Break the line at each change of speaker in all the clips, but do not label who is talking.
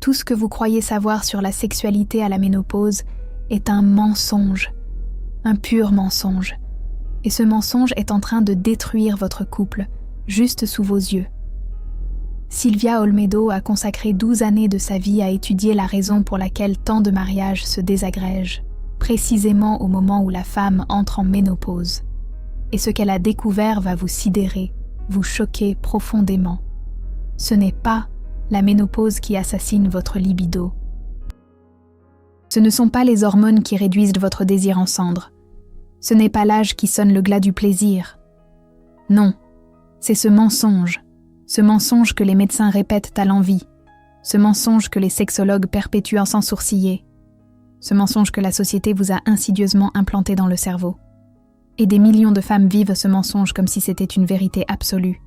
Tout ce que vous croyez savoir sur la sexualité à la ménopause est un mensonge, un pur mensonge. Et ce mensonge est en train de détruire votre couple, juste sous vos yeux. Silvia Olmedo a consacré 12 années de sa vie à étudier la raison pour laquelle tant de mariages se désagrègent, précisément au moment où la femme entre en ménopause. Et ce qu'elle a découvert va vous sidérer, vous choquer profondément. Ce n'est pas la ménopause qui assassine votre libido. Ce ne sont pas les hormones qui réduisent votre désir en cendres. Ce n'est pas l'âge qui sonne le glas du plaisir. Non, c'est ce mensonge que les médecins répètent à l'envi, ce mensonge que les sexologues perpétuent sans sourciller, ce mensonge que la société vous a insidieusement implanté dans le cerveau. Et des millions de femmes vivent ce mensonge comme si c'était une vérité absolue.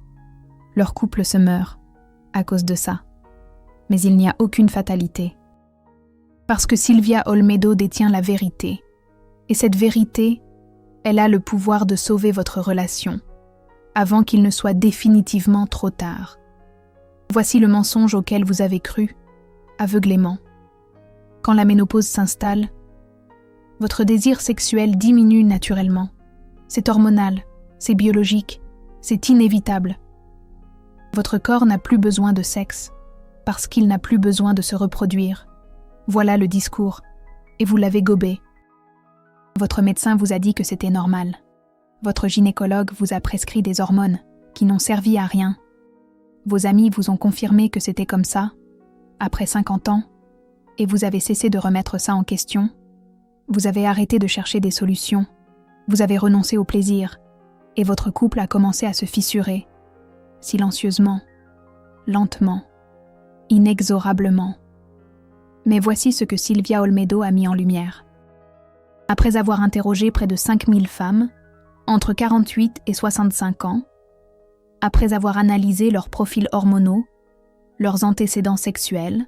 Leur couple se meurt à cause de ça. Mais il n'y a aucune fatalité. Parce que Silvia Olmedo détient la vérité. Et cette vérité, elle a le pouvoir de sauver votre relation, avant qu'il ne soit définitivement trop tard. Voici le mensonge auquel vous avez cru, aveuglément. Quand la ménopause s'installe, votre désir sexuel diminue naturellement. C'est hormonal, c'est biologique, c'est inévitable. Votre corps n'a plus besoin de sexe, parce qu'il n'a plus besoin de se reproduire. Voilà le discours, et vous l'avez gobé. Votre médecin vous a dit que c'était normal. Votre gynécologue vous a prescrit des hormones qui n'ont servi à rien. Vos amis vous ont confirmé que c'était comme ça, après 50 ans, et vous avez cessé de remettre ça en question. Vous avez arrêté de chercher des solutions. Vous avez renoncé au plaisir, et votre couple a commencé à se fissurer, silencieusement, lentement, inexorablement. Mais voici ce que Silvia Olmedo a mis en lumière. Après avoir interrogé près de 5000 femmes, entre 48 et 65 ans, après avoir analysé leurs profils hormonaux, leurs antécédents sexuels,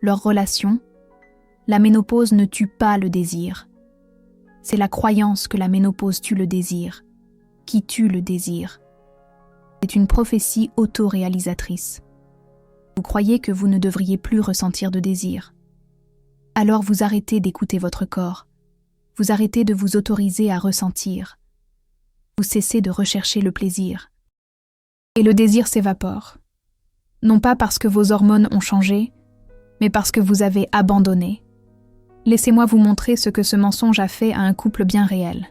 leurs relations, la ménopause ne tue pas le désir. C'est la croyance que la ménopause tue le désir, qui tue le désir. C'est une prophétie autoréalisatrice. Vous croyez que vous ne devriez plus ressentir de désir. Alors vous arrêtez d'écouter votre corps. Vous arrêtez de vous autoriser à ressentir. Vous cessez de rechercher le plaisir. Et le désir s'évapore. Non pas parce que vos hormones ont changé, mais parce que vous avez abandonné. Laissez-moi vous montrer ce que ce mensonge a fait à un couple bien réel.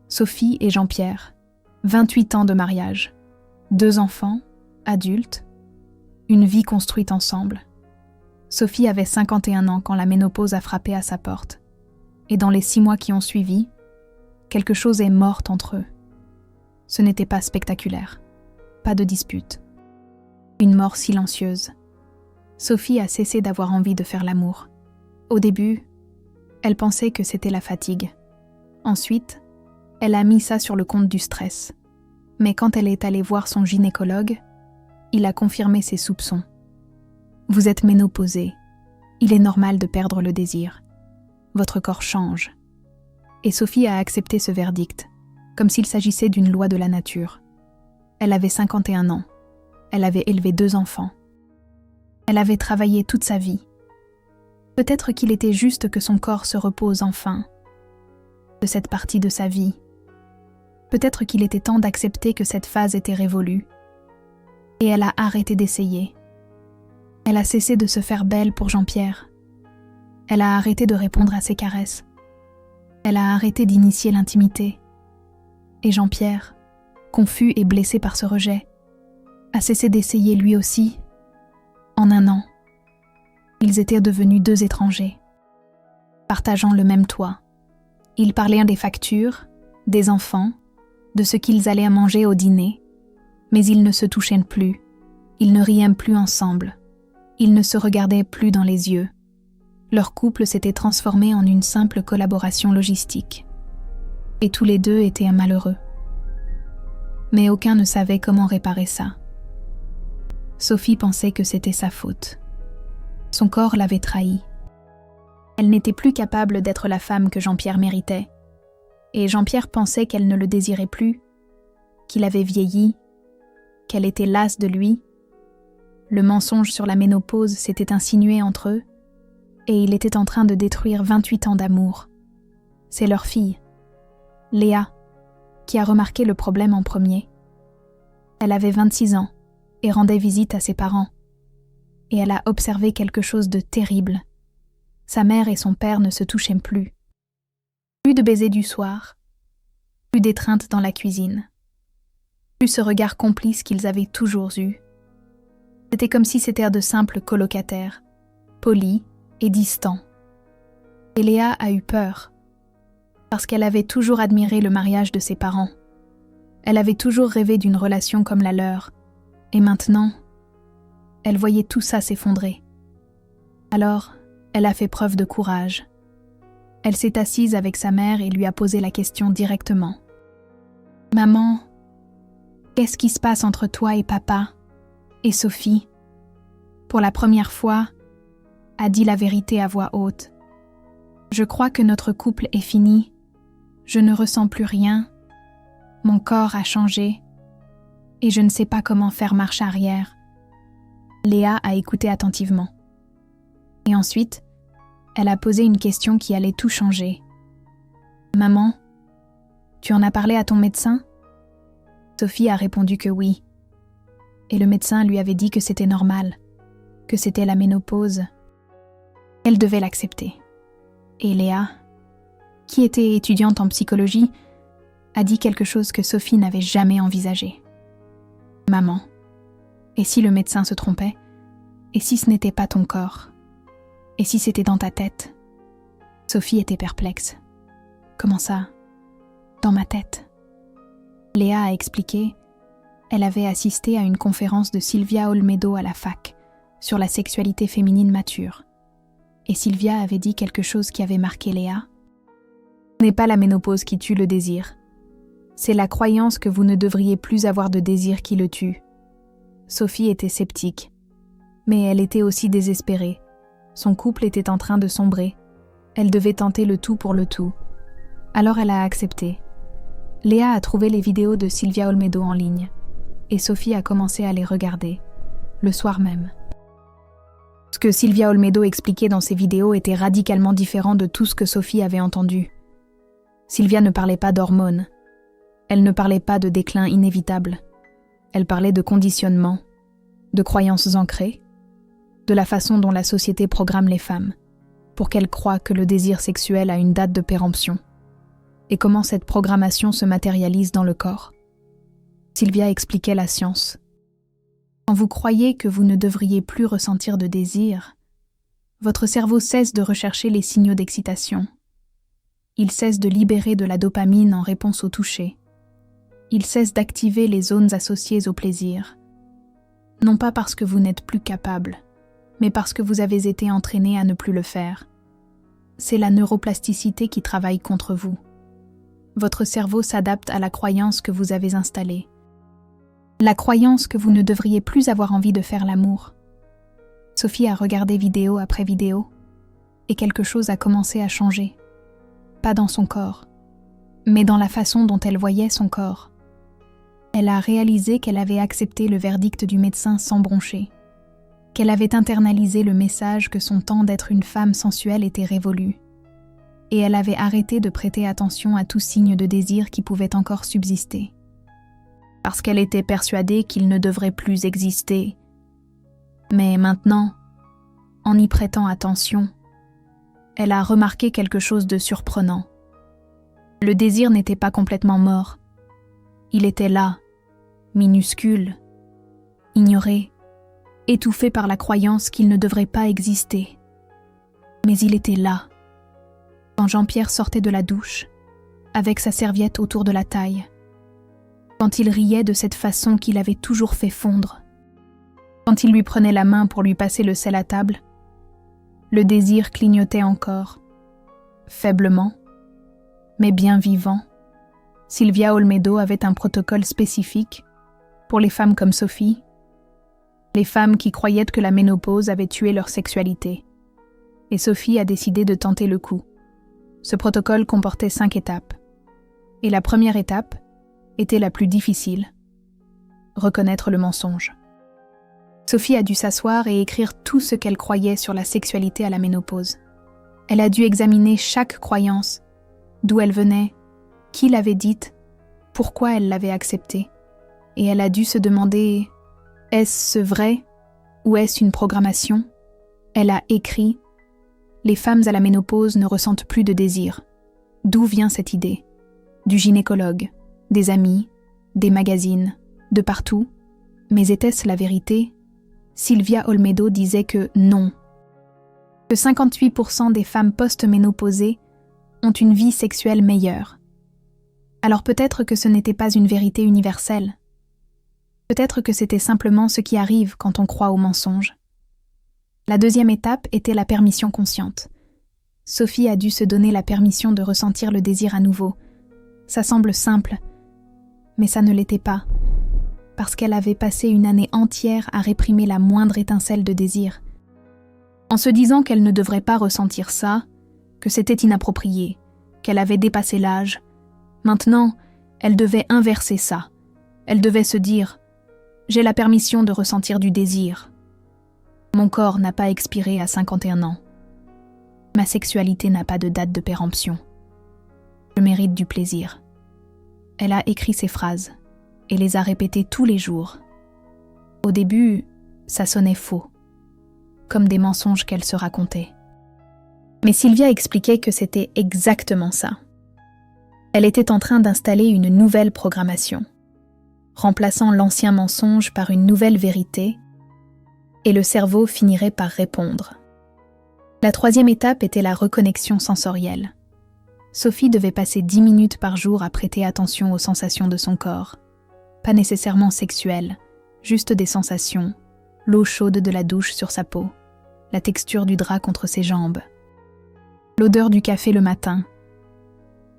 Sophie et Jean-Pierre, 28 ans de mariage, 2 enfants, adultes, une vie construite ensemble. Sophie avait 51 ans quand la ménopause a frappé à sa porte. Et dans les 6 mois qui ont suivi, quelque chose est mort entre eux. Ce n'était pas spectaculaire. Pas de dispute. Une mort silencieuse. Sophie a cessé d'avoir envie de faire l'amour. Au début, elle pensait que c'était la fatigue. Ensuite, elle a mis ça sur le compte du stress. Mais quand elle est allée voir son gynécologue, il a confirmé ses soupçons. Vous êtes ménopausée. Il est normal de perdre le désir. Votre corps change. Et Sophie a accepté ce verdict, comme s'il s'agissait d'une loi de la nature. Elle avait 51 ans. Elle avait élevé 2 enfants. Elle avait travaillé toute sa vie. Peut-être qu'il était juste que son corps se repose enfin de cette partie de sa vie. Peut-être qu'il était temps d'accepter que cette phase était révolue. Et elle a arrêté d'essayer. Elle a cessé de se faire belle pour Jean-Pierre. Elle a arrêté de répondre à ses caresses. Elle a arrêté d'initier l'intimité. Et Jean-Pierre, confus et blessé par ce rejet, a cessé d'essayer lui aussi. En 1 an, ils étaient devenus 2 étrangers, partageant le même toit. Ils parlaient des factures, des enfants, de ce qu'ils allaient à manger au dîner, mais ils ne se touchaient plus, ils ne riaient plus ensemble, ils ne se regardaient plus dans les yeux. Leur couple s'était transformé en une simple collaboration logistique. Et tous les 2 étaient malheureux. Mais aucun ne savait comment réparer ça. Sophie pensait que c'était sa faute. Son corps l'avait trahie. Elle n'était plus capable d'être la femme que Jean-Pierre méritait. Et Jean-Pierre pensait qu'elle ne le désirait plus, qu'il avait vieilli, qu'elle était lasse de lui. le mensonge sur la ménopause s'était insinué entre eux et il était en train de détruire 28 ans d'amour. C'est leur fille, Léa, qui a remarqué le problème en premier. Elle avait 26 ans et rendait visite à ses parents. Et elle a observé quelque chose de terrible. Sa mère et son père ne se touchaient plus. Plus de baisers du soir, plus d'étreinte dans la cuisine, plus ce regard complice qu'ils avaient toujours eu. C'était comme si c'était de simples colocataires, polis et distants. Et Léa a eu peur, parce qu'elle avait toujours admiré le mariage de ses parents. Elle avait toujours rêvé d'une relation comme la leur, et maintenant, elle voyait tout ça s'effondrer. Alors, elle a fait preuve de courage. Elle s'est assise avec sa mère et lui a posé la question directement. « Maman, qu'est-ce qui se passe entre toi et papa et Sophie ?» Pour la première fois, a dit la vérité à voix haute. « Je crois que notre couple est fini. Je ne ressens plus rien. Mon corps a changé. Et je ne sais pas comment faire marche arrière. » Léa a écouté attentivement. Et ensuite, elle a posé une question qui allait tout changer. « Maman, tu en as parlé à ton médecin ?» Sophie a répondu que oui. Et le médecin lui avait dit que c'était normal, que c'était la ménopause. Elle devait l'accepter. Et Léa, qui était étudiante en psychologie, a dit quelque chose que Sophie n'avait jamais envisagé. « Maman, et si le médecin se trompait? Et si ce n'était pas ton corps? Et si c'était dans ta tête ?» Sophie était perplexe. « Comment ça? Dans ma tête ?» Léa a expliqué. Elle avait assisté à une conférence de Sylvia Olmedo à la fac sur la sexualité féminine mature. Et Sylvia avait dit quelque chose qui avait marqué Léa. « Ce n'est pas la ménopause qui tue le désir. C'est la croyance que vous ne devriez plus avoir de désir qui le tue. » Sophie était sceptique, mais elle était aussi désespérée. Son couple était en train de sombrer. Elle devait tenter le tout pour le tout. Alors elle a accepté. Léa a trouvé les vidéos de Sylvia Olmedo en ligne, et Sophie a commencé à les regarder, le soir même. Ce que Sylvia Olmedo expliquait dans ses vidéos était radicalement différent de tout ce que Sophie avait entendu. Sylvia ne parlait pas d'hormones. Elle ne parlait pas de déclin inévitable. Elle parlait de conditionnement, de croyances ancrées, de la façon dont la société programme les femmes, pour qu'elles croient que le désir sexuel a une date de péremption, et comment cette programmation se matérialise dans le corps. Sylvia expliquait la science. Quand vous croyez que vous ne devriez plus ressentir de désir, votre cerveau cesse de rechercher les signaux d'excitation. Il cesse de libérer de la dopamine en réponse au toucher. Il cesse d'activer les zones associées au plaisir. Non pas parce que vous n'êtes plus capable, mais parce que vous avez été entraîné à ne plus le faire. C'est la neuroplasticité qui travaille contre vous. Votre cerveau s'adapte à la croyance que vous avez installée. La croyance que vous ne devriez plus avoir envie de faire l'amour. Sophie a regardé vidéo après vidéo, et quelque chose a commencé à changer. Pas dans son corps, mais dans la façon dont elle voyait son corps. Elle a réalisé qu'elle avait accepté le verdict du médecin sans broncher, qu'elle avait internalisé le message que son temps d'être une femme sensuelle était révolu, et elle avait arrêté de prêter attention à tout signe de désir qui pouvait encore subsister. Parce qu'elle était persuadée qu'il ne devrait plus exister. Mais maintenant, en y prêtant attention, elle a remarqué quelque chose de surprenant. Le désir n'était pas complètement mort. Il était là, minuscule, ignoré, étouffé par la croyance qu'il ne devrait pas exister. Mais il était là. Quand Jean-Pierre sortait de la douche, avec sa serviette autour de la taille, quand il riait de cette façon qu'il avait toujours fait fondre, quand il lui prenait la main pour lui passer le sel à table, le désir clignotait encore, faiblement, mais bien vivant. Sylvia Olmedo avait un protocole spécifique pour les femmes comme Sophie, les femmes qui croyaient que la ménopause avait tué leur sexualité. Et Sophie a décidé de tenter le coup. Ce protocole comportait 5 étapes. Et la première étape était la plus difficile. Reconnaître le mensonge. Sophie a dû s'asseoir et écrire tout ce qu'elle croyait sur la sexualité à la ménopause. Elle a dû examiner chaque croyance, d'où elle venait, qui l'avait dite, pourquoi elle l'avait acceptée. Et elle a dû se demander, est-ce vrai ou est-ce une programmation? Elle a écrit, les femmes à la ménopause ne ressentent plus de désir. D'où vient cette idée? Du gynécologue, des amis, des magazines, de partout. Mais était-ce la vérité? Sylvia Olmedo disait que non. Que 58% des femmes post-ménopausées ont une vie sexuelle meilleure. Alors peut-être que ce n'était pas une vérité universelle. Peut-être que c'était simplement ce qui arrive quand on croit aux mensonges. La deuxième étape était la permission consciente. Sophie a dû se donner la permission de ressentir le désir à nouveau. Ça semble simple, mais ça ne l'était pas. Parce qu'elle avait passé une année entière à réprimer la moindre étincelle de désir. En se disant qu'elle ne devrait pas ressentir ça, que c'était inapproprié, qu'elle avait dépassé l'âge, maintenant, elle devait inverser ça. Elle devait se dire « J'ai la permission de ressentir du désir. Mon corps n'a pas expiré à 51 ans. Ma sexualité n'a pas de date de péremption. Je mérite du plaisir. » Elle a écrit ces phrases et les a répétées tous les jours. Au début, ça sonnait faux, comme des mensonges qu'elle se racontait. Mais Sylvia expliquait que c'était exactement ça. Elle était en train d'installer une nouvelle programmation, remplaçant l'ancien mensonge par une nouvelle vérité, et le cerveau finirait par répondre. La troisième étape était la reconnexion sensorielle. Sophie devait passer 10 minutes par jour à prêter attention aux sensations de son corps. Pas nécessairement sexuelles, juste des sensations, l'eau chaude de la douche sur sa peau, la texture du drap contre ses jambes, l'odeur du café le matin.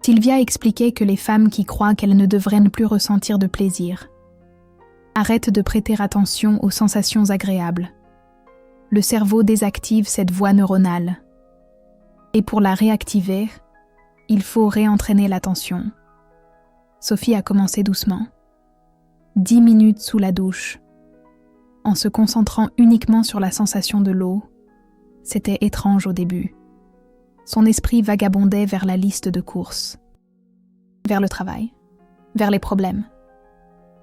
Sylvia expliquait que les femmes qui croient qu'elles ne devraient plus ressentir de plaisir arrêtent de prêter attention aux sensations agréables. Le cerveau désactive cette voie neuronale. Et pour la réactiver, il faut réentraîner l'attention. Sophie a commencé doucement. 10 minutes sous la douche. En se concentrant uniquement sur la sensation de l'eau, c'était étrange au début. Son esprit vagabondait vers la liste de courses, vers le travail, vers les problèmes.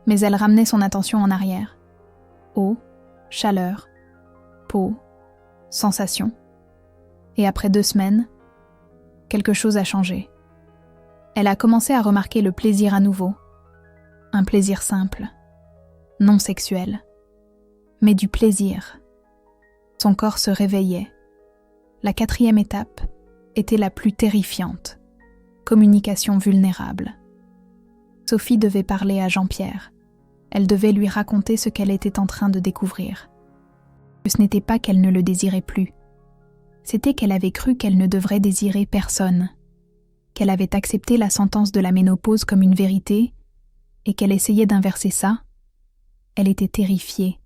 Mais elle ramenait son attention en arrière. Eau, chaleur, peau, sensation. Et après 2 semaines, quelque chose a changé. Elle a commencé à remarquer le plaisir à nouveau. Un plaisir simple, non sexuel, mais du plaisir. Son corps se réveillait. La 4e étape était la plus terrifiante. Communication vulnérable. Sophie devait parler à Jean-Pierre. Elle devait lui raconter ce qu'elle était en train de découvrir. Ce n'était pas qu'elle ne le désirait plus. C'était qu'elle avait cru qu'elle ne devrait désirer personne. Qu'elle avait accepté la sentence de la ménopause comme une vérité et qu'elle essayait d'inverser ça. Elle était terrifiée.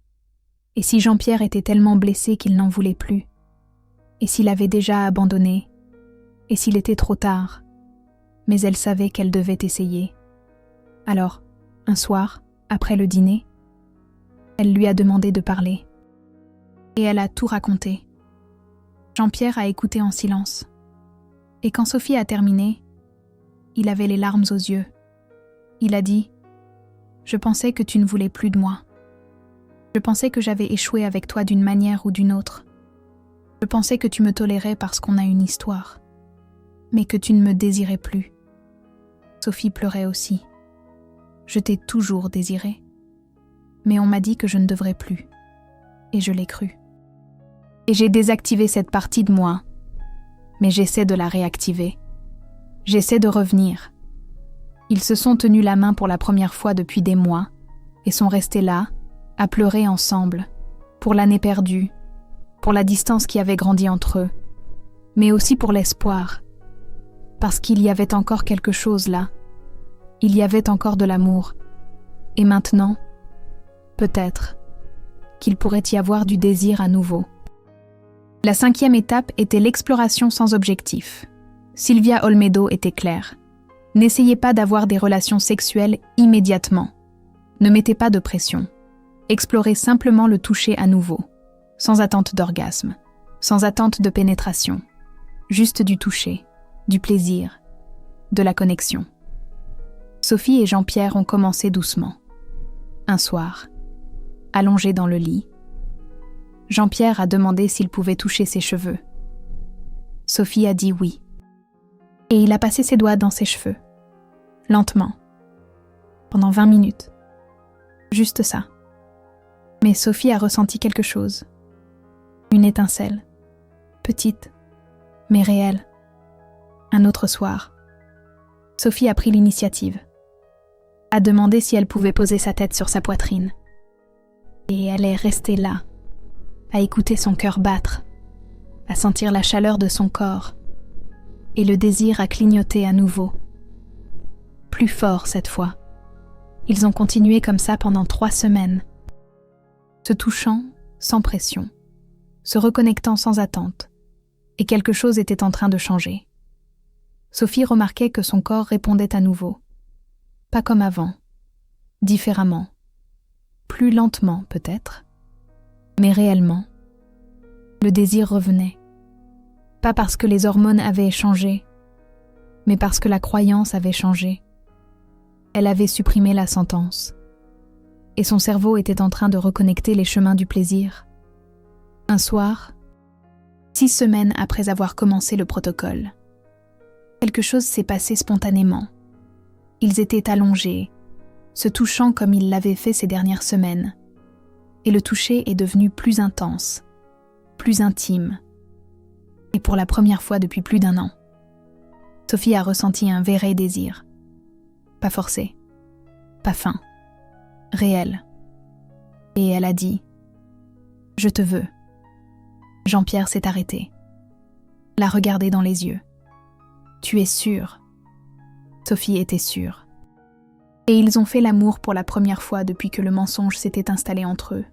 Et si Jean-Pierre était tellement blessé qu'il n'en voulait plus? Et s'il avait déjà abandonné? Et s'il était trop tard? Mais elle savait qu'elle devait essayer. Alors, un soir, après le dîner, elle lui a demandé de parler. Et elle a tout raconté. Jean-Pierre a écouté en silence. Et quand Sophie a terminé, il avait les larmes aux yeux. Il a dit « Je pensais que tu ne voulais plus de moi. Je pensais que j'avais échoué avec toi d'une manière ou d'une autre. Je pensais que tu me tolérais parce qu'on a une histoire, mais que tu ne me désirais plus. » Sophie pleurait aussi. « Je t'ai toujours désiré, mais on m'a dit que je ne devrais plus. Et je l'ai cru. Et j'ai désactivé cette partie de moi, mais j'essaie de la réactiver. J'essaie de revenir. » Ils se sont tenus la main pour la première fois depuis des mois et sont restés là, à pleurer ensemble, pour l'année perdue, pour la distance qui avait grandi entre eux, mais aussi pour l'espoir, parce qu'il y avait encore quelque chose là, il y avait encore de l'amour, et maintenant, peut-être, qu'il pourrait y avoir du désir à nouveau. La 5e étape était l'exploration sans objectif. Sylvia Olmedo était claire. N'essayez pas d'avoir des relations sexuelles immédiatement. Ne mettez pas de pression. Explorez simplement le toucher à nouveau, sans attente d'orgasme, sans attente de pénétration, juste du toucher, du plaisir, de la connexion. Sophie et Jean-Pierre ont commencé doucement. Un soir, allongés dans le lit, Jean-Pierre a demandé s'il pouvait toucher ses cheveux. Sophie a dit oui. Et il a passé ses doigts dans ses cheveux, lentement, pendant 20 minutes. Juste ça. Mais Sophie a ressenti quelque chose. Une étincelle, petite, mais réelle. Un autre soir, Sophie a pris l'initiative, a demandé si elle pouvait poser sa tête sur sa poitrine. Et elle est restée là, à écouter son cœur battre, à sentir la chaleur de son corps, et le désir a clignoté à nouveau. Plus fort cette fois. Ils ont continué comme ça pendant 3 semaines, se touchant sans pression, se reconnectant sans attente, et quelque chose était en train de changer. Sophie remarquait que son corps répondait à nouveau, pas comme avant, différemment, plus lentement peut-être, mais réellement. Le désir revenait, pas parce que les hormones avaient changé, mais parce que la croyance avait changé. Elle avait supprimé la sentence, et son cerveau était en train de reconnecter les chemins du plaisir. Un soir, 6 semaines après avoir commencé le protocole, quelque chose s'est passé spontanément. Ils étaient allongés, se touchant comme ils l'avaient fait ces dernières semaines, et le toucher est devenu plus intense, plus intime, et pour la première fois depuis plus d'1 an. Sophie a ressenti un vrai désir. Pas forcé, pas fin, réel. Et elle a dit « Je te veux ». Jean-Pierre s'est arrêté, l'a regardé dans les yeux. « Tu es sûre ?» Sophie était sûre. Et ils ont fait l'amour pour la première fois depuis que le mensonge s'était installé entre eux.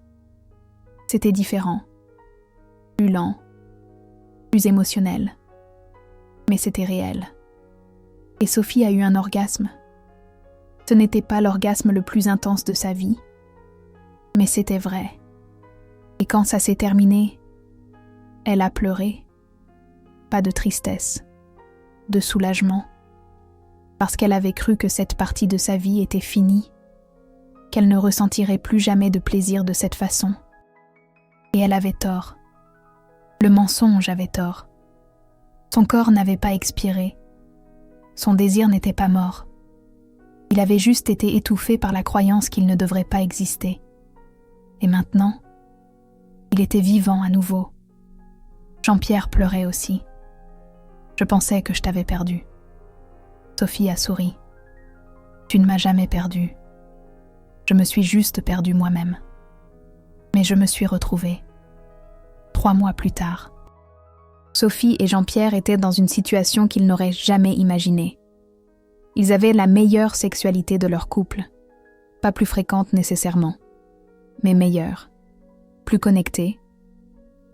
C'était différent, plus lent, plus émotionnel, mais c'était réel. Et Sophie a eu un orgasme. Ce n'était pas l'orgasme le plus intense de sa vie, mais c'était vrai. Et quand ça s'est terminé, elle a pleuré. Pas de tristesse, de soulagement, parce qu'elle avait cru que cette partie de sa vie était finie, qu'elle ne ressentirait plus jamais de plaisir de cette façon. Et elle avait tort. Le mensonge avait tort. Son corps n'avait pas expiré. Son désir n'était pas mort. Il avait juste été étouffé par la croyance qu'il ne devrait pas exister. Et maintenant, il était vivant à nouveau. Jean-Pierre pleurait aussi. Je pensais que je t'avais perdu. Sophie a souri. Tu ne m'as jamais perdu. Je me suis juste perdue moi-même. Mais je me suis retrouvée. 3 mois plus tard. Sophie et Jean-Pierre étaient dans une situation qu'ils n'auraient jamais imaginée. Ils avaient la meilleure sexualité de leur couple. Pas plus fréquente nécessairement, mais meilleure. Plus connectée,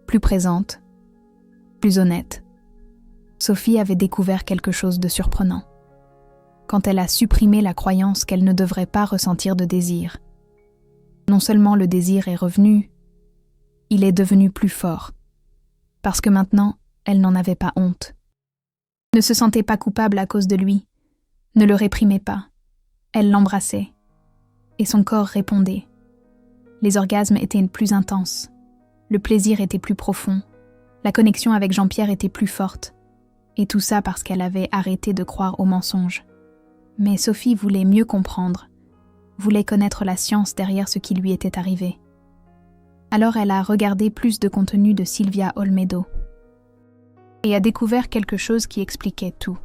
plus présente, plus honnête. Sophie avait découvert quelque chose de surprenant. Quand elle a supprimé la croyance qu'elle ne devrait pas ressentir de désir. Non seulement le désir est revenu, il est devenu plus fort. Parce que maintenant, elle n'en avait pas honte. Ne se sentait pas coupable à cause de lui. Ne le réprimait pas. Elle l'embrassait. Et son corps répondait. Les orgasmes étaient plus intenses. Le plaisir était plus profond. La connexion avec Jean-Pierre était plus forte. Et tout ça parce qu'elle avait arrêté de croire aux mensonges. Mais Sophie voulait mieux comprendre, voulait connaître la science derrière ce qui lui était arrivé. Alors elle a regardé plus de contenu de Silvia Olmedo et a découvert quelque chose qui expliquait tout.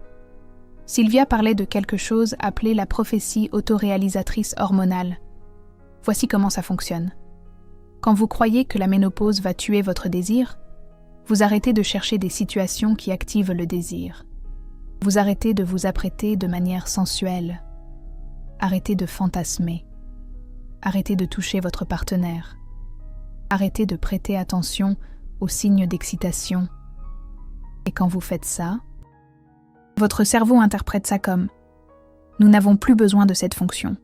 Silvia parlait de quelque chose appelé la prophétie autoréalisatrice hormonale. Voici comment ça fonctionne. Quand vous croyez que la ménopause va tuer votre désir, vous arrêtez de chercher des situations qui activent le désir. Vous arrêtez de vous apprêter de manière sensuelle. Arrêtez de fantasmer. Arrêtez de toucher votre partenaire. Arrêtez de prêter attention aux signes d'excitation. Et quand vous faites ça, votre cerveau interprète ça comme « Nous n'avons plus besoin de cette fonction.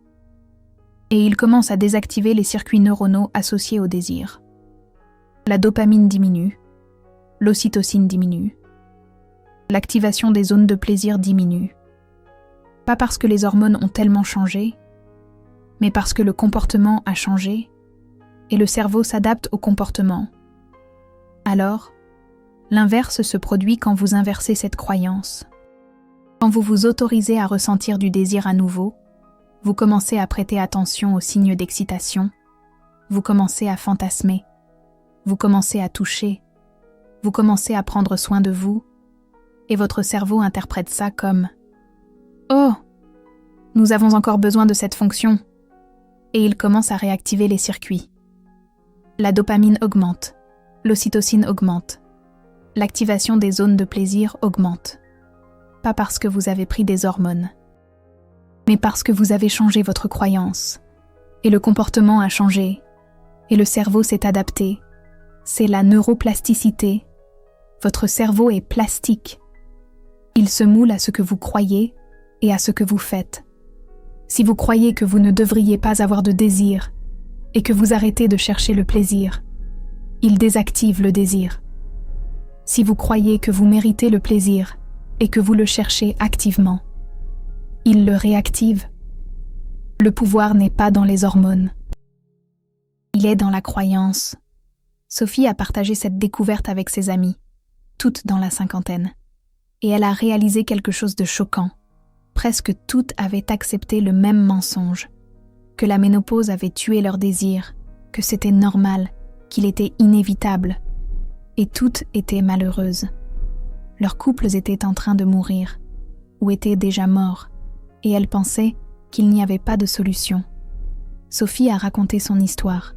et il commence à désactiver les circuits neuronaux associés au désir. La dopamine diminue, l'ocytocine diminue, l'activation des zones de plaisir diminue. Pas parce que les hormones ont tellement changé, mais parce que le comportement a changé et le cerveau s'adapte au comportement. Alors, l'inverse se produit quand vous inversez cette croyance. Quand vous vous autorisez à ressentir du désir à nouveau, vous commencez à prêter attention aux signes d'excitation, vous commencez à fantasmer, vous commencez à toucher, vous commencez à prendre soin de vous, et votre cerveau interprète ça comme « Oh, nous avons encore besoin de cette fonction », et il commence à réactiver les circuits. La dopamine augmente, l'ocytocine augmente, l'activation des zones de plaisir augmente. Pas parce que vous avez pris des hormones, mais parce que vous avez changé votre croyance, et le comportement a changé, et le cerveau s'est adapté. C'est la neuroplasticité. Votre cerveau est plastique. Il se moule à ce que vous croyez et à ce que vous faites. Si vous croyez que vous ne devriez pas avoir de désir et que vous arrêtez de chercher le plaisir, il désactive le désir. Si vous croyez que vous méritez le plaisir et que vous le cherchez activement, il le réactive. Le pouvoir n'est pas dans les hormones. Il est dans la croyance. Sophie a partagé cette découverte avec ses amies, toutes dans la cinquantaine, et elle a réalisé quelque chose de choquant. Presque toutes avaient accepté le même mensonge, que la ménopause avait tué leur désir, que c'était normal, qu'il était inévitable, et toutes étaient malheureuses. Leurs couples étaient en train de mourir, ou étaient déjà morts, et elles pensaient qu'il n'y avait pas de solution. Sophie a raconté son histoire.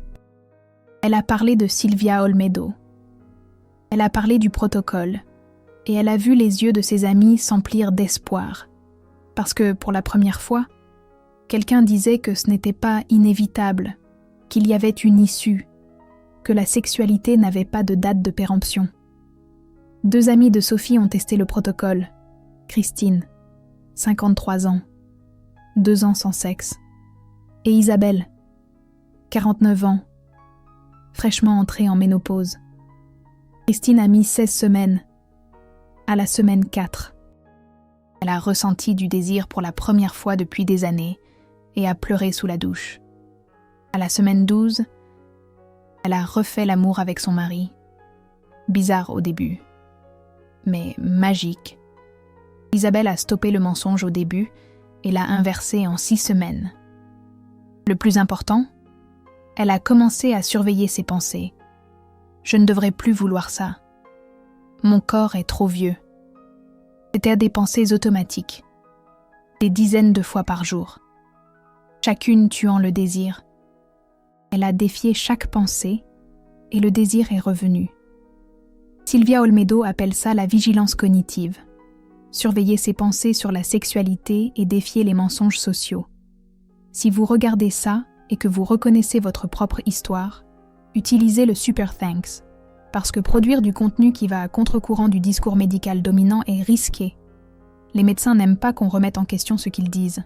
Elle a parlé de Silvia Olmedo. Elle a parlé du protocole, et elle a vu les yeux de ses amis s'emplir d'espoir. Parce que, pour la première fois, quelqu'un disait que ce n'était pas inévitable, qu'il y avait une issue, que la sexualité n'avait pas de date de péremption. 2 amies de Sophie ont testé le protocole. Christine, 53 ans, 2 ans sans sexe, et Isabelle, 49 ans, fraîchement entrée en ménopause. Christine a mis 16 semaines. À la semaine 4, elle a ressenti du désir pour la première fois depuis des années et a pleuré sous la douche. À la semaine 12, elle a refait l'amour avec son mari. Bizarre au début, mais magique. Isabelle a stoppé le mensonge au début et l'a inversé en 6 semaines. Le plus important, elle a commencé à surveiller ses pensées. Je ne devrais plus vouloir ça. Mon corps est trop vieux. C'était des pensées automatiques, des dizaines de fois par jour, chacune tuant le désir. Elle a défié chaque pensée et le désir est revenu. Silvia Olmedo appelle ça la vigilance cognitive. Surveiller ses pensées sur la sexualité et défier les mensonges sociaux. Si vous regardez ça et que vous reconnaissez votre propre histoire, utilisez le Super Thanks, parce que produire du contenu qui va à contre-courant du discours médical dominant est risqué. Les médecins n'aiment pas qu'on remette en question ce qu'ils disent.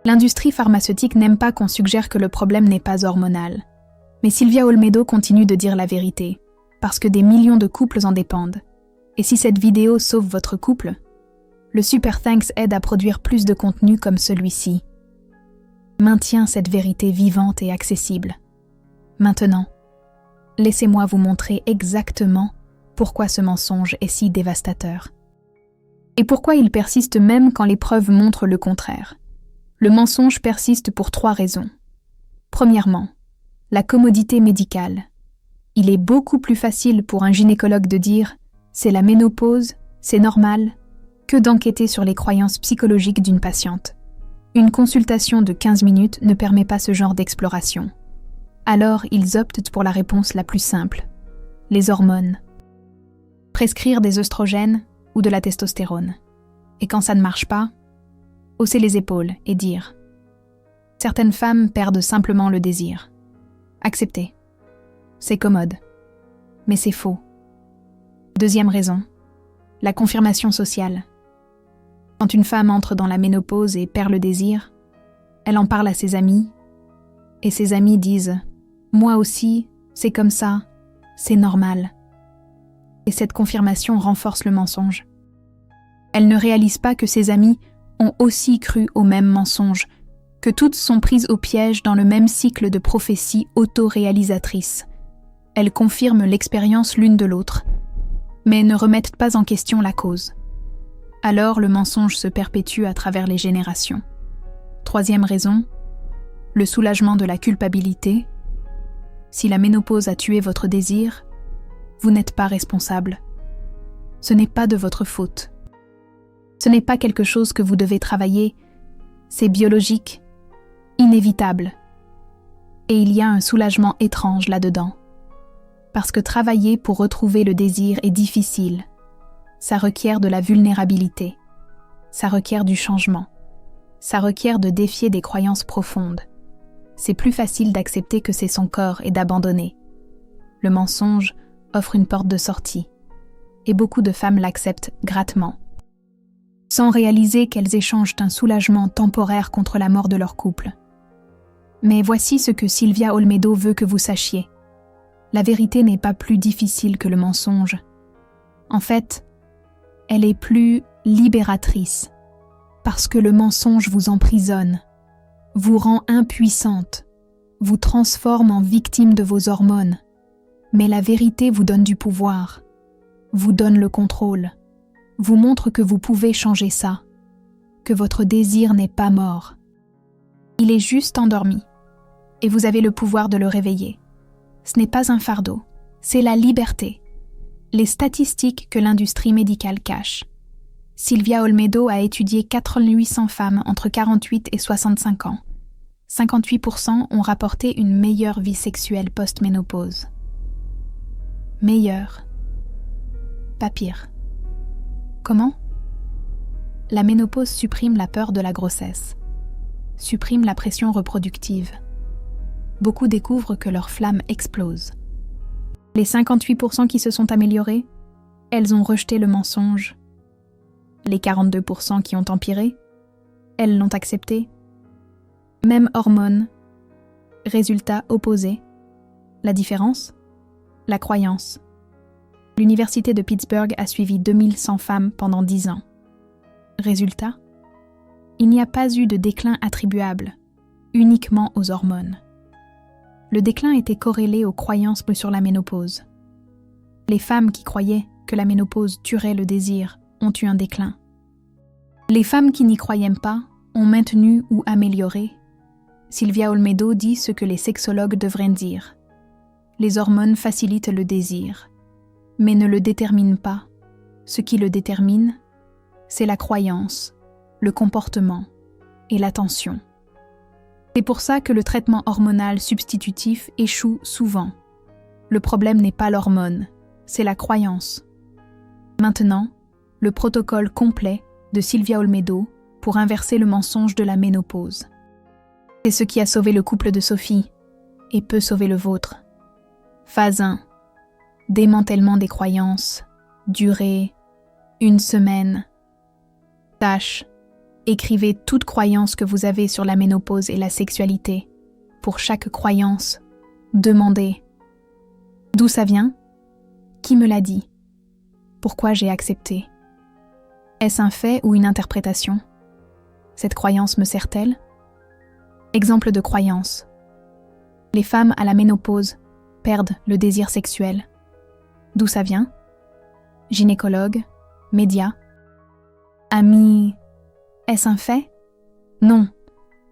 L'industrie pharmaceutique n'aime pas qu'on suggère que le problème n'est pas hormonal. Mais Silvia Olmedo continue de dire la vérité, parce que des millions de couples en dépendent. Et si cette vidéo sauve votre couple, le Super Thanks aide à produire plus de contenu comme celui-ci. Maintient cette vérité vivante et accessible. Maintenant, laissez-moi vous montrer exactement pourquoi ce mensonge est si dévastateur. Et pourquoi il persiste même quand les preuves montrent le contraire. Le mensonge persiste pour 3 raisons. Premièrement, la commodité médicale. Il est beaucoup plus facile pour un gynécologue de dire « c'est la ménopause, c'est normal », que d'enquêter sur les croyances psychologiques d'une patiente. Une consultation de 15 minutes ne permet pas ce genre d'exploration. Alors, ils optent pour la réponse la plus simple, les hormones. Prescrire des œstrogènes ou de la testostérone. Et quand ça ne marche pas, hausser les épaules et dire « Certaines femmes perdent simplement le désir. Accepter. C'est commode. Mais c'est faux. » Deuxième raison, la confirmation sociale. Quand une femme entre dans la ménopause et perd le désir, elle en parle à ses amis, Et ses amis disent « Moi aussi, c'est comme ça, c'est normal ». Et cette confirmation renforce le mensonge. Elle ne réalise pas que ses amis ont aussi cru au même mensonge, que toutes sont prises au piège dans le même cycle de prophéties auto-réalisatrices. Elles confirment l'expérience l'une de l'autre, mais ne remettent pas en question la cause. Alors le mensonge se perpétue à travers les générations. Troisième raison, le soulagement de la culpabilité. Si la ménopause a tué votre désir, vous n'êtes pas responsable. Ce n'est pas de votre faute. Ce n'est pas quelque chose que vous devez travailler, c'est biologique, inévitable. Et il y a un soulagement étrange là-dedans. Parce que travailler pour retrouver le désir est difficile. Ça requiert de la vulnérabilité. Ça requiert du changement. Ça requiert de défier des croyances profondes. C'est plus facile d'accepter que c'est son corps et d'abandonner. Le mensonge offre une porte de sortie. Et beaucoup de femmes l'acceptent grattement, sans réaliser qu'elles échangent un soulagement temporaire contre la mort de leur couple. Mais voici ce que Silvia Olmedo veut que vous sachiez. La vérité n'est pas plus difficile que le mensonge. En fait, elle est plus libératrice, parce que le mensonge vous emprisonne, vous rend impuissante, vous transforme en victime de vos hormones. Mais la vérité vous donne du pouvoir, vous donne le contrôle, vous montre que vous pouvez changer ça, que votre désir n'est pas mort. Il est juste endormi, et vous avez le pouvoir de le réveiller. Ce n'est pas un fardeau, c'est la liberté. Les statistiques que l'industrie médicale cache. Silvia Olmedo a étudié 4800 femmes entre 48 et 65 ans. 58% ont rapporté une meilleure vie sexuelle post-ménopause. Meilleure. Pas pire. Comment ? La ménopause supprime la peur de la grossesse, supprime la pression reproductive. Beaucoup découvrent que leur flamme explose. Les 58% qui se sont améliorés, elles ont rejeté le mensonge. Les 42% qui ont empiré, elles l'ont accepté. Même hormones, résultat opposé. La différence ? La croyance. L'université de Pittsburgh a suivi 2100 femmes pendant 10 ans. Résultat ? Il n'y a pas eu de déclin attribuable, uniquement aux hormones. Le déclin était corrélé aux croyances sur la ménopause. Les femmes qui croyaient que la ménopause tuerait le désir ont eu un déclin. Les femmes qui n'y croyaient pas ont maintenu ou amélioré. Silvia Olmedo dit ce que les sexologues devraient dire. Les hormones facilitent le désir, mais ne le déterminent pas. Ce qui le détermine, c'est la croyance, le comportement et l'attention. C'est pour ça que le traitement hormonal substitutif échoue souvent. Le problème n'est pas l'hormone, c'est la croyance. Maintenant, le protocole complet de Silvia Olmedo pour inverser le mensonge de la ménopause. C'est ce qui a sauvé le couple de Sophie et peut sauver le vôtre. Phase 1. Démantèlement des croyances. Durée 1 semaine. Tâche. Écrivez toute croyance que vous avez sur la ménopause et la sexualité. Pour chaque croyance, demandez « D'où ça vient ? Qui me l'a dit ? Pourquoi j'ai accepté ? Est-ce un fait ou une interprétation ? Cette croyance me sert-elle ? » Exemple de croyance. Les femmes à la ménopause perdent le désir sexuel. D'où ça vient ? Gynécologue, médias, amis. Est-ce un fait ? Non.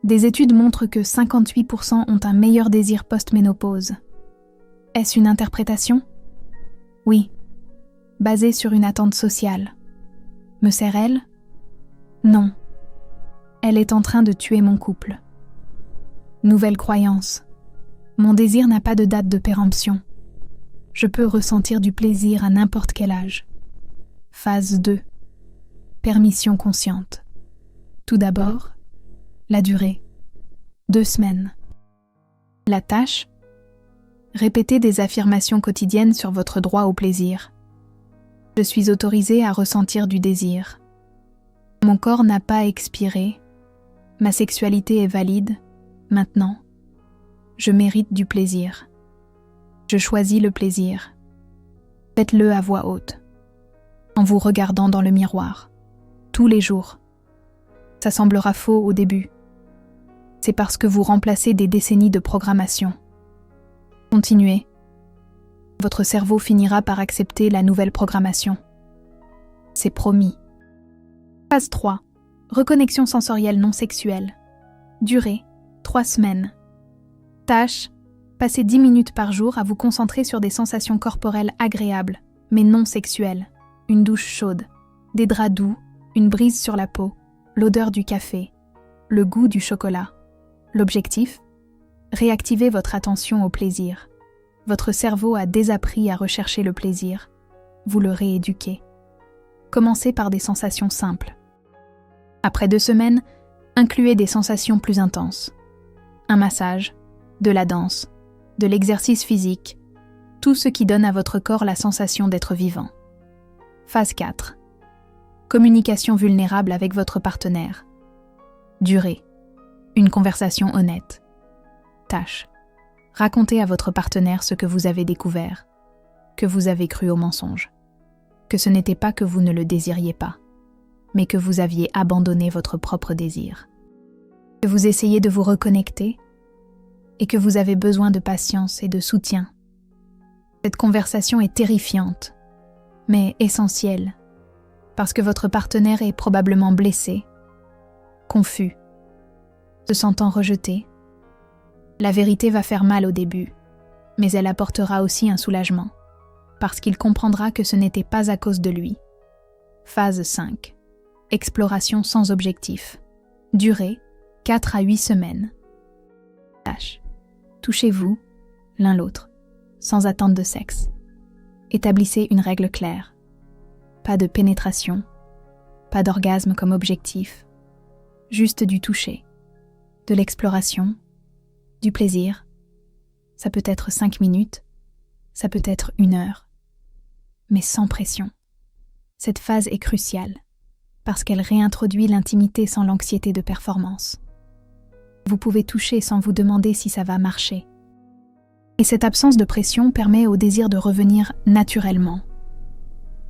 Des études montrent que 58% ont un meilleur désir post-ménopause. Est-ce une interprétation ? Oui. Basée sur une attente sociale. Me sert-elle ? Non. Elle est en train de tuer mon couple. Nouvelle croyance. Mon désir n'a pas de date de péremption. Je peux ressentir du plaisir à n'importe quel âge. Phase 2. Permission consciente. Tout d'abord, la durée. 2 semaines. La tâche. Répétez des affirmations quotidiennes sur votre droit au plaisir. Je suis autorisée à ressentir du désir. Mon corps n'a pas expiré. Ma sexualité est valide, maintenant. Je mérite du plaisir. Je choisis le plaisir. Faites-le à voix haute, en vous regardant dans le miroir, tous les jours. Ça semblera faux au début. C'est parce que vous remplacez des décennies de programmation. Continuez. Votre cerveau finira par accepter la nouvelle programmation. C'est promis. Phase 3. Reconnexion sensorielle non sexuelle. Durée, 3 semaines. Tâche, passez 10 minutes par jour à vous concentrer sur des sensations corporelles agréables, mais non sexuelles. Une douche chaude, des draps doux, une brise sur la peau, l'odeur du café, le goût du chocolat. L'objectif ? Réactiver votre attention au plaisir. Votre cerveau a désappris à rechercher le plaisir. Vous le rééduquez. Commencez par des sensations simples. Après 2 semaines, incluez des sensations plus intenses. Un massage, de la danse, de l'exercice physique, tout ce qui donne à votre corps la sensation d'être vivant. Phase 4. Communication vulnérable avec votre partenaire. Durée. Une conversation honnête. Tâche. Racontez à votre partenaire ce que vous avez découvert, que vous avez cru au mensonge, que ce n'était pas que vous ne le désiriez pas, mais que vous aviez abandonné votre propre désir, que vous essayez de vous reconnecter et que vous avez besoin de patience et de soutien. Cette conversation est terrifiante, mais essentielle, parce que votre partenaire est probablement blessé, confus, se sentant rejeté. La vérité va faire mal au début, mais elle apportera aussi un soulagement, parce qu'il comprendra que ce n'était pas à cause de lui. Phase 5. Exploration sans objectif. Durée, 4 à 8 semaines. Tâche. Touchez-vous, l'un l'autre, sans attente de sexe. Établissez une règle claire. Pas de pénétration, pas d'orgasme comme objectif, juste du toucher, de l'exploration, du plaisir. Ça peut être 5 minutes, ça peut être 1 heure, mais sans pression. Cette phase est cruciale, parce qu'elle réintroduit l'intimité sans l'anxiété de performance. Vous pouvez toucher sans vous demander si ça va marcher. Et cette absence de pression permet au désir de revenir naturellement.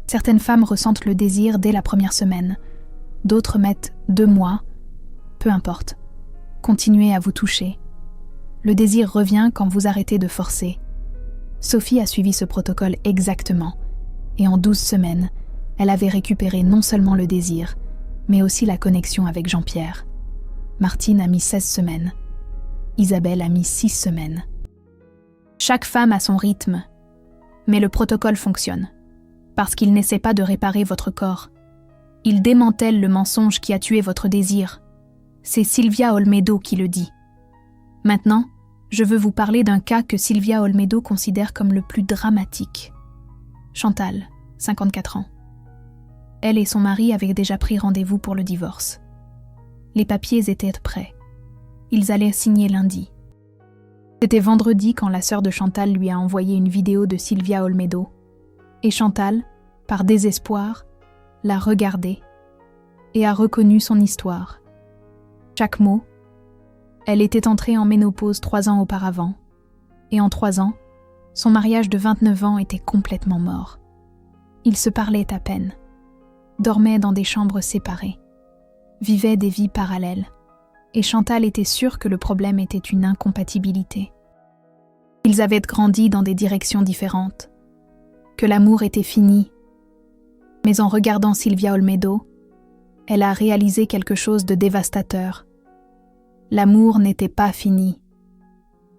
Certaines femmes ressentent le désir dès la première semaine, d'autres mettent 2 mois, peu importe. Continuez à vous toucher. Le désir revient quand vous arrêtez de forcer. Sophie a suivi ce protocole exactement, et en 12 semaines, elle avait récupéré non seulement le désir, mais aussi la connexion avec Jean-Pierre. Martine a mis 16 semaines. Isabelle a mis 6 semaines. Chaque femme a son rythme, mais le protocole fonctionne, parce qu'il n'essaie pas de réparer votre corps. Il démantèle le mensonge qui a tué votre désir. C'est Silvia Olmedo qui le dit. Maintenant, je veux vous parler d'un cas que Silvia Olmedo considère comme le plus dramatique. Chantal, 54 ans. Elle et son mari avaient déjà pris rendez-vous pour le divorce. Les papiers étaient prêts. Ils allaient signer lundi. C'était vendredi quand la sœur de Chantal lui a envoyé une vidéo de Silvia Olmedo. Et Chantal, par désespoir, l'a regardée et a reconnu son histoire. Chaque mot. Elle était entrée en ménopause 3 ans auparavant. Et en 3 ans, son mariage de 29 ans était complètement mort. Ils se parlaient à peine, dormaient dans des chambres séparées, vivaient des vies parallèles. Et Chantal était sûre que le problème était une incompatibilité. Ils avaient grandi dans des directions différentes, que l'amour était fini. Mais en regardant Silvia Olmedo, elle a réalisé quelque chose de dévastateur. L'amour n'était pas fini.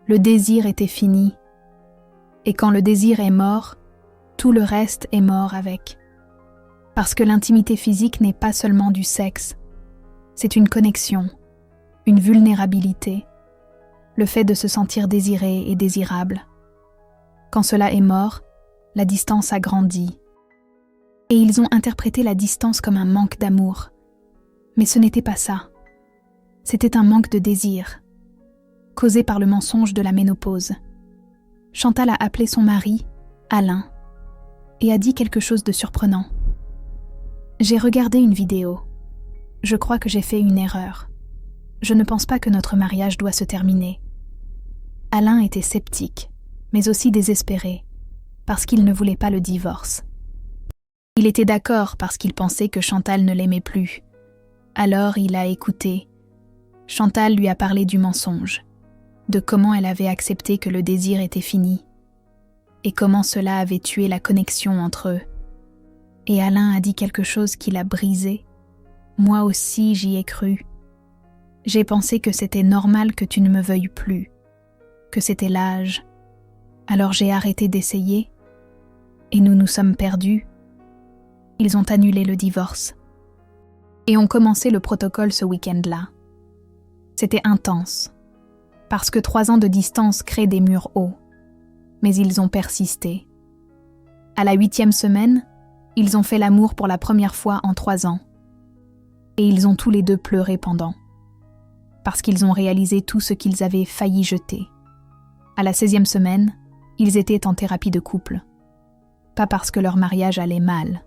Le désir était fini. Et quand le désir est mort, tout le reste est mort avec. Parce que l'intimité physique n'est pas seulement du sexe, c'est une connexion, une vulnérabilité, le fait de se sentir désiré et désirable. Quand cela est mort, la distance a grandi. Et ils ont interprété la distance comme un manque d'amour. Mais ce n'était pas ça. C'était un manque de désir, causé par le mensonge de la ménopause. Chantal a appelé son mari, Alain, et a dit quelque chose de surprenant. « J'ai regardé une vidéo. Je crois que j'ai fait une erreur. Je ne pense pas que notre mariage doit se terminer. » Alain était sceptique, mais aussi désespéré, parce qu'il ne voulait pas le divorce. Il était d'accord parce qu'il pensait que Chantal ne l'aimait plus. Alors il a écouté. Chantal lui a parlé du mensonge, de comment elle avait accepté que le désir était fini, et comment cela avait tué la connexion entre eux. Et Alain a dit quelque chose qui l'a brisé. Moi aussi, j'y ai cru. J'ai pensé que c'était normal que tu ne me veuilles plus, que c'était l'âge. Alors j'ai arrêté d'essayer, et nous nous sommes perdus. Ils ont annulé le divorce, et ont commencé le protocole ce week-end-là. C'était intense, parce que 3 ans de distance créent des murs hauts, mais ils ont persisté. À la 8e semaine, ils ont fait l'amour pour la première fois en 3 ans, et ils ont tous les deux pleuré pendant, parce qu'ils ont réalisé tout ce qu'ils avaient failli jeter. À la 16e semaine, ils étaient en thérapie de couple, pas parce que leur mariage allait mal,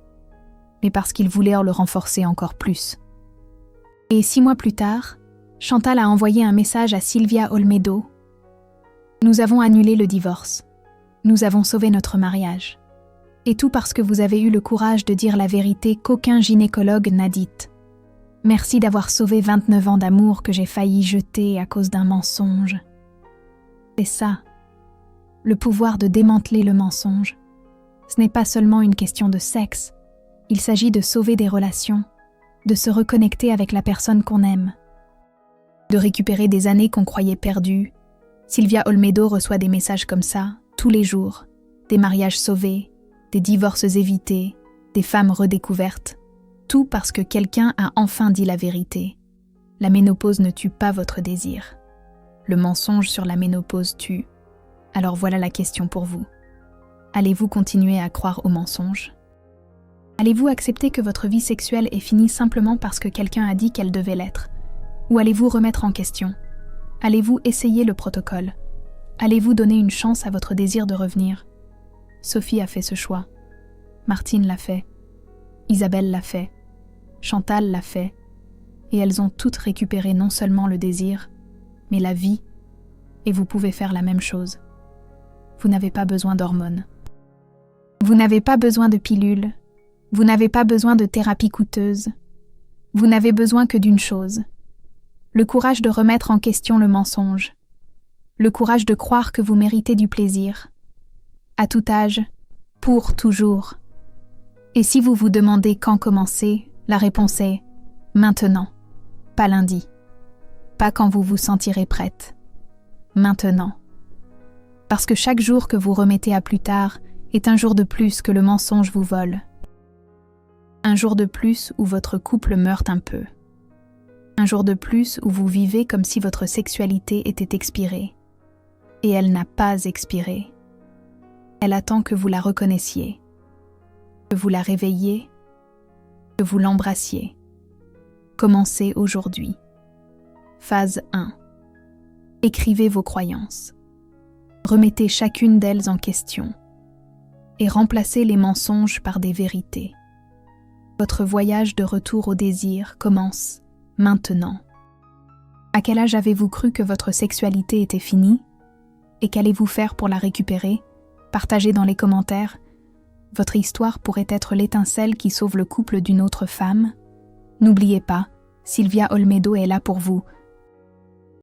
mais parce qu'ils voulaient le renforcer encore plus. Et 6 mois plus tard, Chantal a envoyé un message à Sylvia Olmedo. « Nous avons annulé le divorce. Nous avons sauvé notre mariage. Et tout parce que vous avez eu le courage de dire la vérité qu'aucun gynécologue n'a dite. Merci d'avoir sauvé 29 ans d'amour que j'ai failli jeter à cause d'un mensonge. » C'est ça, le pouvoir de démanteler le mensonge. Ce n'est pas seulement une question de sexe. Il s'agit de sauver des relations, de se reconnecter avec la personne qu'on aime, de récupérer des années qu'on croyait perdues. Sylvia Olmedo reçoit des messages comme ça, tous les jours. Des mariages sauvés, des divorces évités, des femmes redécouvertes. Tout parce que quelqu'un a enfin dit la vérité. La ménopause ne tue pas votre désir. Le mensonge sur la ménopause tue. Alors voilà la question pour vous. Allez-vous continuer à croire au mensonge ? Allez-vous accepter que votre vie sexuelle est finie simplement parce que quelqu'un a dit qu'elle devait l'être ? Ou allez-vous remettre en question ? Allez-vous essayer le protocole ? Allez-vous donner une chance à votre désir de revenir ? Sophie a fait ce choix. Martine l'a fait. Isabelle l'a fait. Chantal l'a fait. Et elles ont toutes récupéré non seulement le désir, mais la vie. Et vous pouvez faire la même chose. Vous n'avez pas besoin d'hormones. Vous n'avez pas besoin de pilules. Vous n'avez pas besoin de thérapie coûteuse. Vous n'avez besoin que d'une chose. Le courage de remettre en question le mensonge. Le courage de croire que vous méritez du plaisir. À tout âge, pour toujours. Et si vous vous demandez quand commencer, la réponse est maintenant, pas lundi. Pas quand vous vous sentirez prête. Maintenant. Parce que chaque jour que vous remettez à plus tard est un jour de plus que le mensonge vous vole. Un jour de plus où votre couple meurt un peu. Un jour de plus où vous vivez comme si votre sexualité était expirée. Et elle n'a pas expiré. Elle attend que vous la reconnaissiez, que vous la réveilliez, que vous l'embrassiez. Commencez aujourd'hui. Phase 1. Écrivez vos croyances. Remettez chacune d'elles en question et remplacez les mensonges par des vérités. Votre voyage de retour au désir commence maintenant. À quel âge avez-vous cru que votre sexualité était finie ? Et qu'allez-vous faire pour la récupérer ? Partagez dans les commentaires. Votre histoire pourrait être l'étincelle qui sauve le couple d'une autre femme. N'oubliez pas, Sylvia Olmedo est là pour vous,